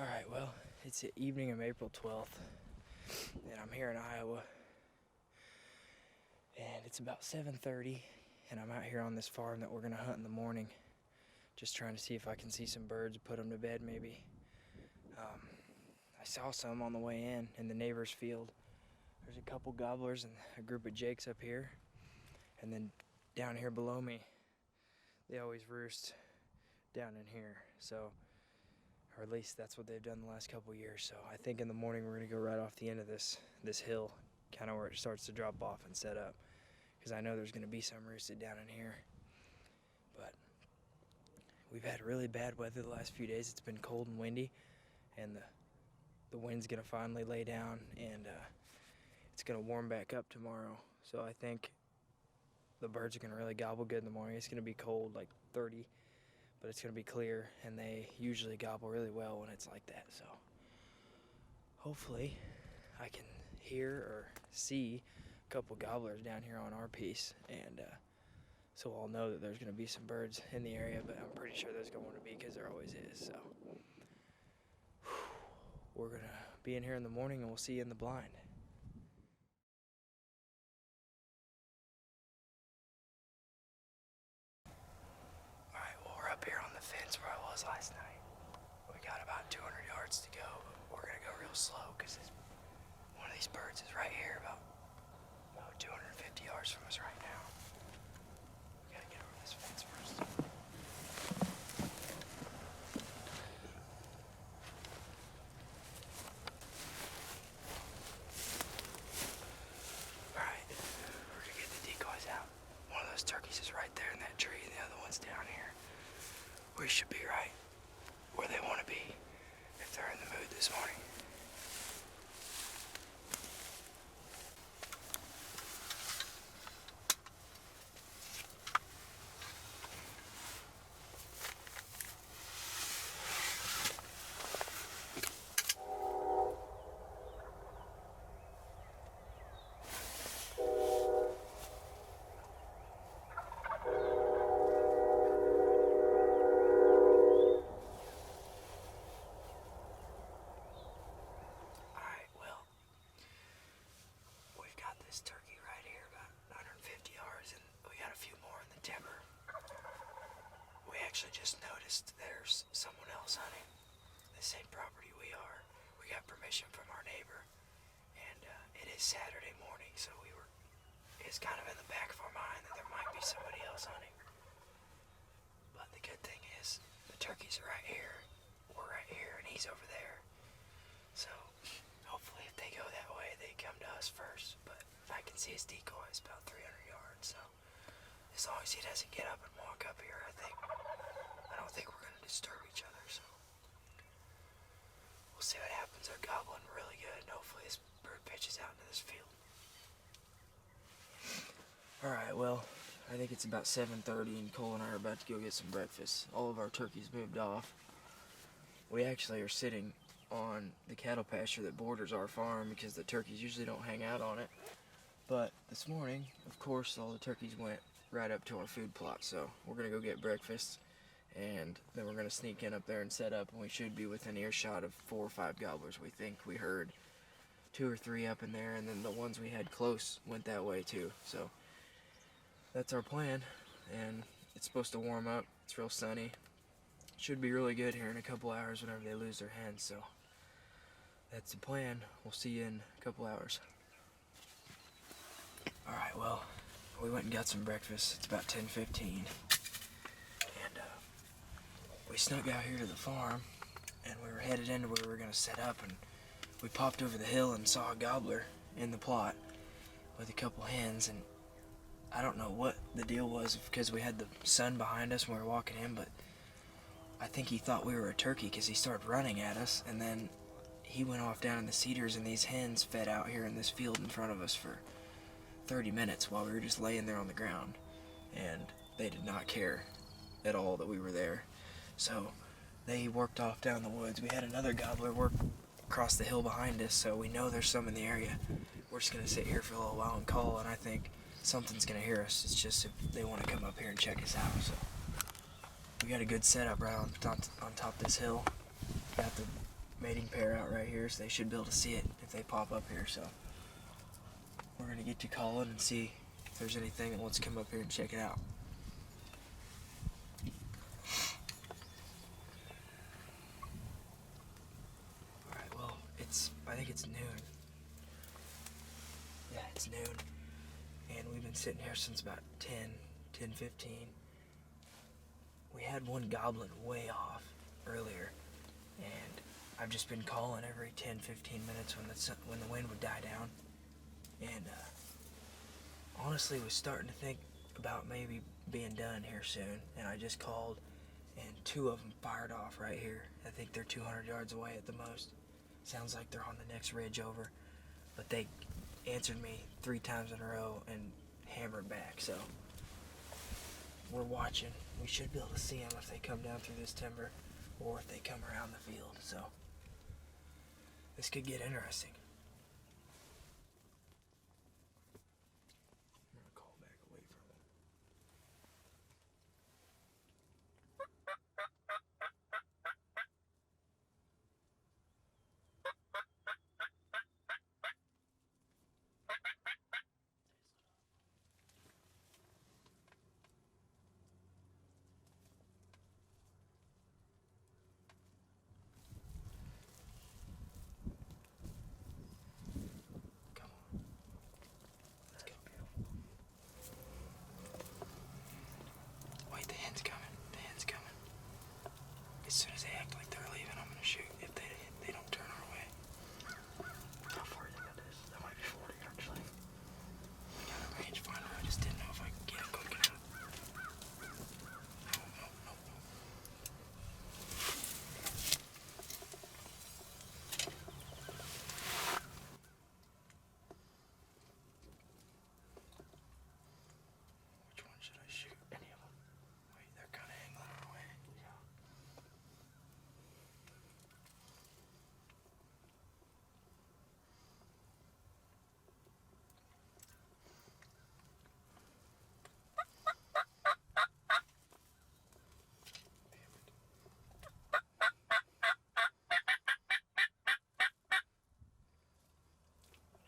Alright, well, it's the evening of April 12th, and I'm here in Iowa, and it's about 7:30, and I'm out here on this farm that we're going to hunt in the morning, just trying to see if I can see some birds, put them to bed maybe. I saw some on the way in the neighbor's field. There's a couple gobblers and a group of jakes up here, and then down here below me, they always roost down in here, so, or at least that's what they've done the last couple years. So I think in the morning we're gonna go right off the end of this hill, kind of where it starts to drop off and set up, because I know there's gonna be some roosted down in here. But we've had really bad weather the last few days. It's been cold and windy, and the wind's gonna finally lay down, and it's gonna warm back up tomorrow. So I think the birds are gonna really gobble good in the morning. It's gonna be cold, like 30, but it's gonna be clear, and they usually gobble really well when it's like that. So hopefully I can hear or see a couple gobblers down here on our piece, and so I'll know that there's gonna be some birds in the area, but I'm pretty sure there's going to be, because there always is. So we're gonna be in here in the morning, and we'll see you in the blind. Up here on the fence where I was last night. We got about 200 yards to go, but we're gonna go real slow because one of these birds is right here, about 250 yards from us right now. We gotta get over this fence first. Alright, we're gonna get the decoys out. One of those turkeys is right there in that tree, and the other one's down here. We should be right where they want to be if they're in the mood this morning. This turkey right here, about 150 yards, and we got a few more in the timber. We actually just noticed there's someone else hunting the same property we are. We got permission from our neighbor, and it is Saturday morning, so it's kind of in the back of our mind that there might be somebody else hunting. But the good thing is, the turkeys are right here, we're right here, and he's over there. So hopefully if they go that way, they come to us first. But I can see his decoy is about 300 yards, so as long as he doesn't get up and walk up here, I don't think we're gonna disturb each other. So we'll see what happens. They're gobbling really good, and hopefully this bird pitches out into this field. All right, well, I think it's about 7:30, and Cole and I are about to go get some breakfast. All of our turkeys moved off. We actually are sitting on the cattle pasture that borders our farm, because the turkeys usually don't hang out on it. But this morning, of course, all the turkeys went right up to our food plot, so we're gonna go get breakfast, and then we're gonna sneak in up there and set up, and we should be within earshot of 4 or 5 gobblers. We think we heard 2 or 3 up in there, and then the ones we had close went that way too. So that's our plan, and it's supposed to warm up. It's real sunny. Should be really good here in a couple hours whenever they lose their hens, so that's the plan. We'll see you in a couple hours. Alright, well, we went and got some breakfast. It's about 10:15, and we snuck out here to the farm, and we were headed into where we were going to set up, and we popped over the hill and saw a gobbler in the plot with a couple hens, and I don't know what the deal was, because we had the sun behind us when we were walking in, but I think he thought we were a turkey because he started running at us, and then he went off down in the cedars, and these hens fed out here in this field in front of us for 30 minutes while we were just laying there on the ground, and they did not care at all that we were there. So they worked off down the woods. We had another gobbler work across the hill behind us, so we know there's some in the area. We're just gonna sit here for a little while and call, and I think something's gonna hear us. It's just if they want to come up here and check us out. So we got a good setup right on top of this hill. Got the mating pair out right here, so they should be able to see it if they pop up here. So we're gonna get to calling and see if there's anything that wants to come up here and check it out. Alright, well, I think it's noon. Yeah, it's noon. And we've been sitting here since about 10:15. We had one goblin way off earlier, and I've just been calling every 10-15 minutes when the wind would die down. And honestly was starting to think about maybe being done here soon, and I just called, and 2 of them fired off right here. I think they're 200 yards away at the most. Sounds like they're on the next ridge over, but they answered me 3 times in a row and hammered back. So we're watching. We should be able to see them if they come down through this timber or if they come around the field. So this could get interesting. I'm gonna call back away from them. As soon as they act like they're leaving, I'm gonna shoot. If they don't turn our way. How far do you think that is? That might be 40 actually. I got a rangefinder. I just didn't know if I could get it quick enough. No. Which one should I shoot? Any of them? Wait, they're kind of angling our way. Yeah.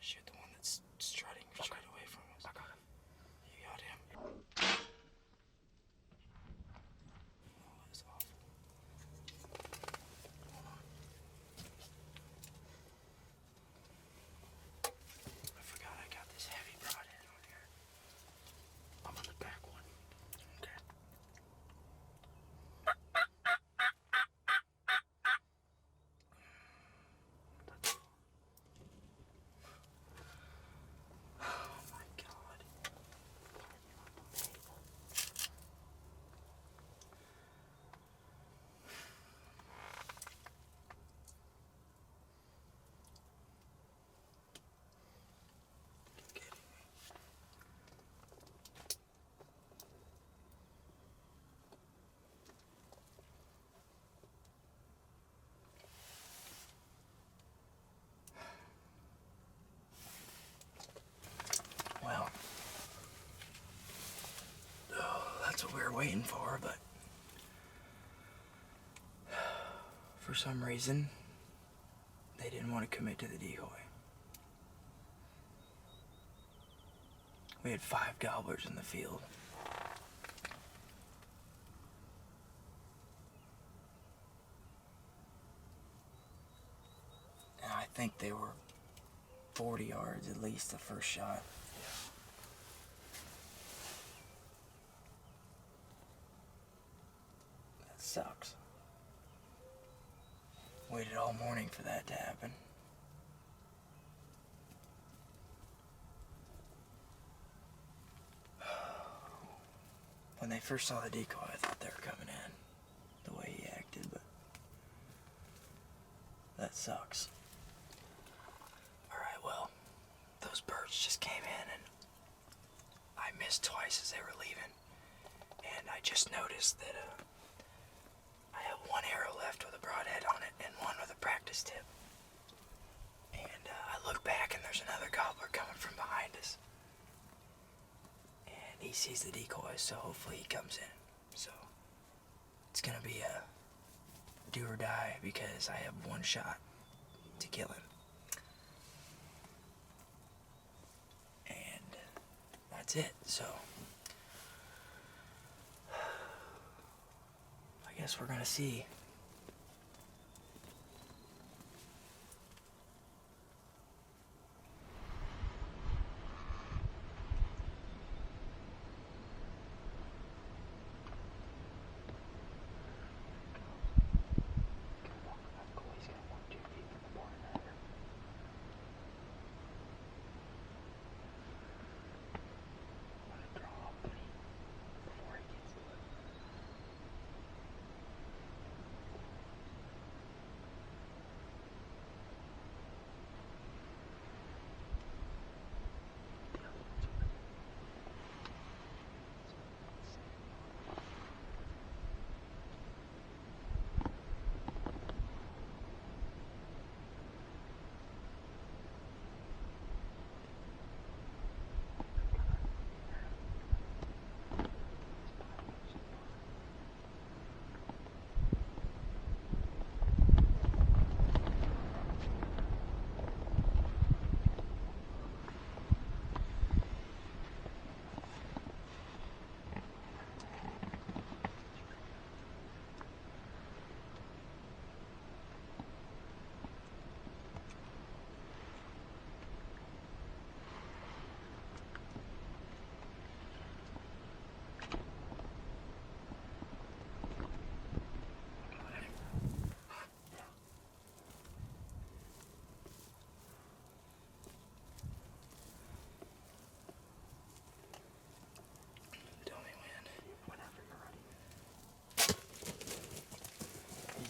Shoot the one that's strutting straight away from us. I got him. You got him. Oh, that's awful. Hold on. I forgot I got this heavy broadhead on here. I'm on the back one. Okay. Oh my God. You're kidding me. Well, that's what we were waiting for, but for some reason, they didn't want to commit to the decoy. We had 5 gobblers in the field. And I think they were 40 yards at least the first shot. That sucks. Waited all morning for that to happen. When they first saw the decoy, I thought they were coming in, the way he acted, but that sucks. Alright, well, those birds just came in and I missed twice as they were leaving. And I just noticed that I have 1 arrow left with a broadhead on it and 1 with a practice tip. And I look back and there's another gobbler coming from behind us. He sees the decoys, so hopefully he comes in. So it's gonna be a do or die because I have one shot to kill him. And that's it. So I guess we're gonna see.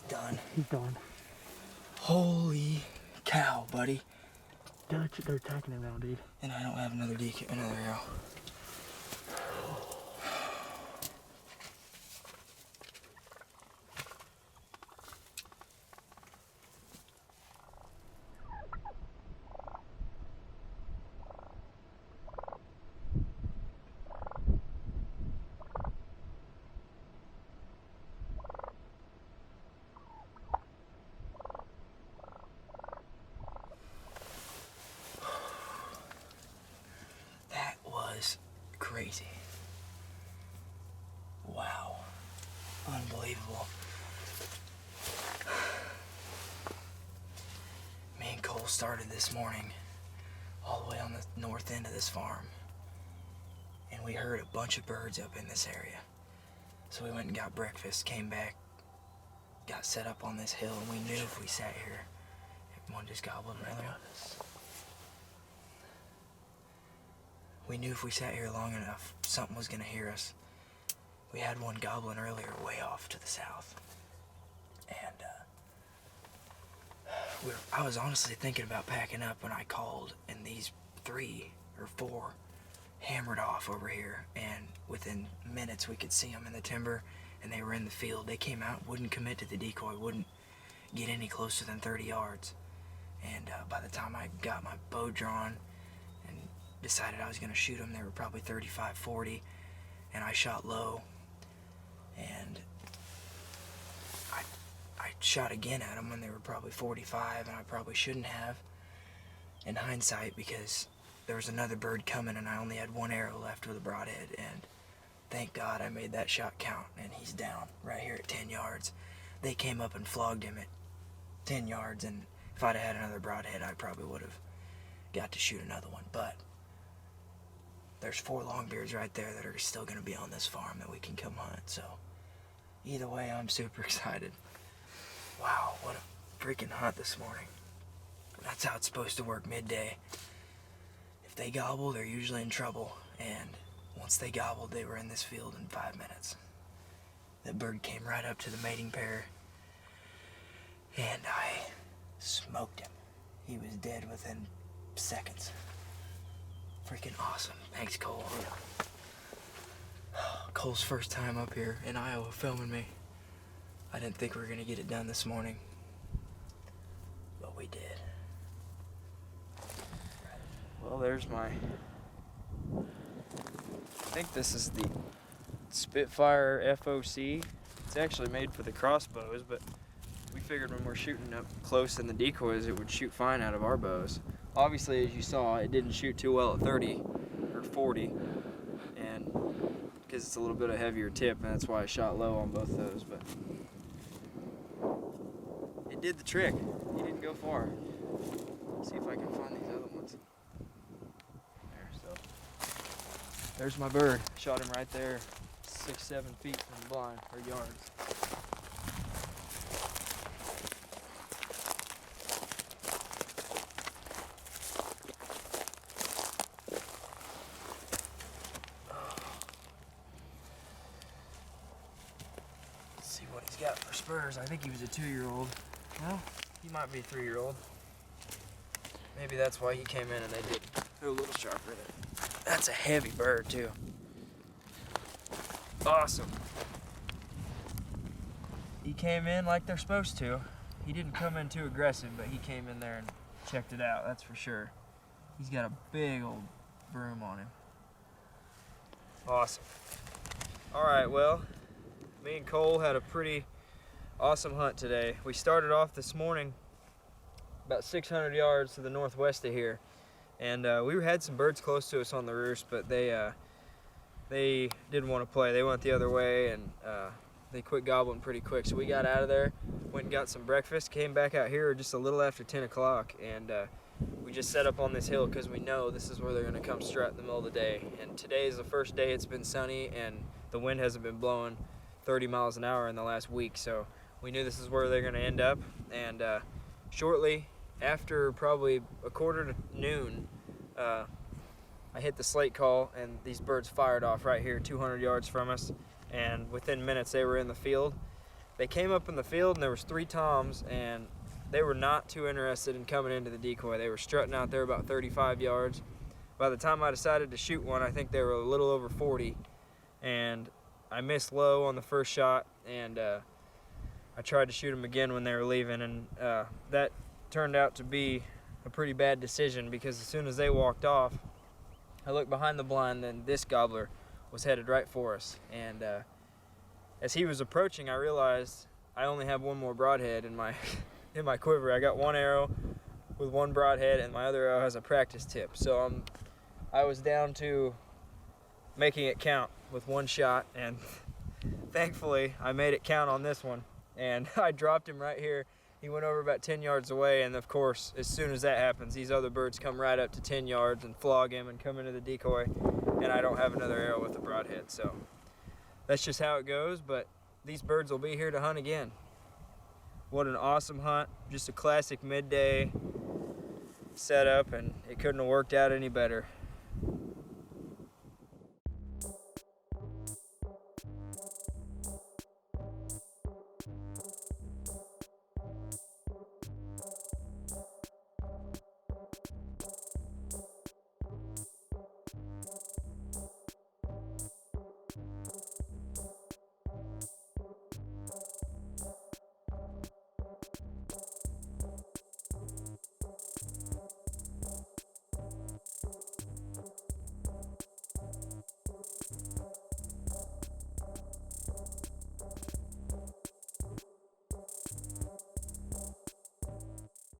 Done. He's done. Holy cow, buddy. They're attacking him now, dude. And I don't have another arrow. Crazy. Wow. Unbelievable. Me and Cole started this morning all the way on the north end of this farm. And we heard a bunch of birds up in this area. So we went and got breakfast, came back, got set up on this hill, and we knew if we sat here, one just gobbled another one. We knew if we sat here long enough, something was gonna hear us. We had one gobbling earlier way off to the south. And I was honestly thinking about packing up when I called, and these 3 or 4 hammered off over here, and within minutes we could see them in the timber, and they were in the field. They came out, wouldn't commit to the decoy, wouldn't get any closer than 30 yards. And by the time I got my bow drawn and decided I was going to shoot them, they were probably 35, 40, and I shot low, and I shot again at them when they were probably 45, and I probably shouldn't have in hindsight, because there was another bird coming and I only had 1 arrow left with a broadhead, and thank God I made that shot count, and he's down right here at 10 yards. They came up and flogged him at 10 yards, and if I'd have had another broadhead, I probably would have got to shoot another one. But there's 4 longbeards right there that are still going to be on this farm that we can come hunt. So either way, I'm super excited. Wow, what a freaking hunt this morning. That's how it's supposed to work midday. If they gobble, they're usually in trouble, and once they gobbled, they were in this field in 5 minutes. That bird came right up to the mating pair, and I smoked him. He was dead within seconds. Freaking awesome. Thanks, Cole. Cole's first time up here in Iowa filming me. I didn't think we were going to get it done this morning, but we did. Well, there's my, I think this is the Spitfire FOC. It's actually made for the crossbows, but we figured when we're shooting up close in the decoys, it would shoot fine out of our bows. Obviously, as you saw, it didn't shoot too well at 30 or 40, and because it's a little bit of heavier tip, and that's why I shot low on both those. But it did the trick. He didn't go far. Let's see if I can find these other ones. There, so there's my bird. Shot him right there, 6-7 feet from the blind, or yards. See what he's got for spurs. I think he was a 2-year-old. Well, he might be a 3-year-old. Maybe that's why he came in and they did. They're a little sharper there. That's a heavy bird too. Awesome. He came in like they're supposed to. He didn't come in too aggressive, but he came in there and checked it out, that's for sure. He's got a big old broom on him. Awesome. All right, well, me and Cole had a pretty awesome hunt today. We started off this morning about 600 yards to the northwest of here, and we had some birds close to us on the roost, but they didn't want to play. They went the other way, and they quit gobbling pretty quick. So we got out of there, went and got some breakfast, came back out here just a little after 10 o'clock, and we just set up on this hill because we know this is where they're going to come strut in the middle of the day. And today is the first day it's been sunny, and the wind hasn't been blowing 30 miles an hour in the last week, so we knew this is where they're going to end up. And shortly after probably a quarter to noon, I hit the slate call, and these birds fired off right here 200 yards from us, and within minutes they were in the field. They came up in the field, and there was 3 toms, and they were not too interested in coming into the decoy. They were strutting out there about 35 yards. By the time I decided to shoot one, I think they were a little over 40, and I missed low on the first shot, and I tried to shoot them again when they were leaving, and that turned out to be a pretty bad decision, because as soon as they walked off, I looked behind the blind, and this gobbler was headed right for us. And as he was approaching, I realized I only have one more broadhead in my in my quiver. I got one arrow with one broadhead, and my other arrow has a practice tip. So I was down to making it count with one shot, and thankfully I made it count on this one. And I dropped him right here. He went over about 10 yards away, and of course, as soon as that happens, these other birds come right up to 10 yards and flog him and come into the decoy, and I don't have another arrow with a broadhead. So that's just how it goes, but these birds will be here to hunt again. What an awesome hunt. Just a classic midday setup, and it couldn't have worked out any better.